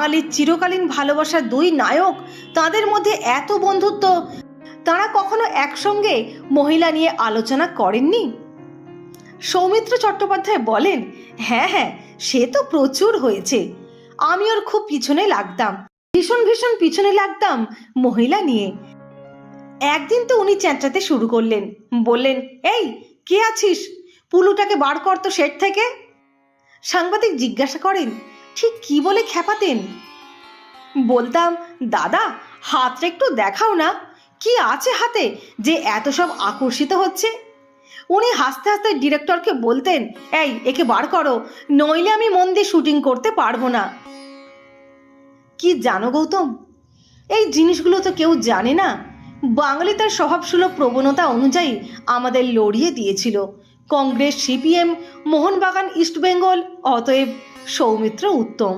বাঙালির চিরকালীন ভালোবাসার দুই নায়ক, তাদের মধ্যে এত বন্ধুত্ব, তারা কখনো একসঙ্গে মহিলা নিয়ে আলোচনা করেননি? সৌমিত্র চট্টোপাধ্যায় বলেন, হ্যাঁ হ্যাঁ, সে তো প্রচুর হয়েছে। আমি ওর খুব পিছনে লাগতাম, ভীষণ ভীষণ পিছনে লাগতাম মহিলা নিয়ে। একদিন তো উনি চেঁচাতে শুরু করলেন, বললেন, এই কে আছিস, পুলুটাকে বার কর তো সেট থেকে। সাংবাদিক জিজ্ঞাসা করেন, ঠিক কি বলে খেপাতেন? বলতাম, দাদা হাতটা একটু দেখাও না, কি আছে হাতে যে এত সব আকর্ষিত হচ্ছে। উনি হাসতে হাসতে ডিরেক্টরকে বলতেন, এই একে বার করো, নইলে আমি মন দিয়ে শুটিং করতে পারবো না। কি জানো গৌতম, এই জিনিসগুলো তো কেউ জানে না। বাঙালি তার স্বভাবসুলভ প্রবণতা অনুযায়ী আমাদের লড়িয়ে দিয়েছিল কংগ্রেস, সিপিএম, মোহনবাগান, ইস্টবেঙ্গল, অতএব সৌমিত্র উত্তম।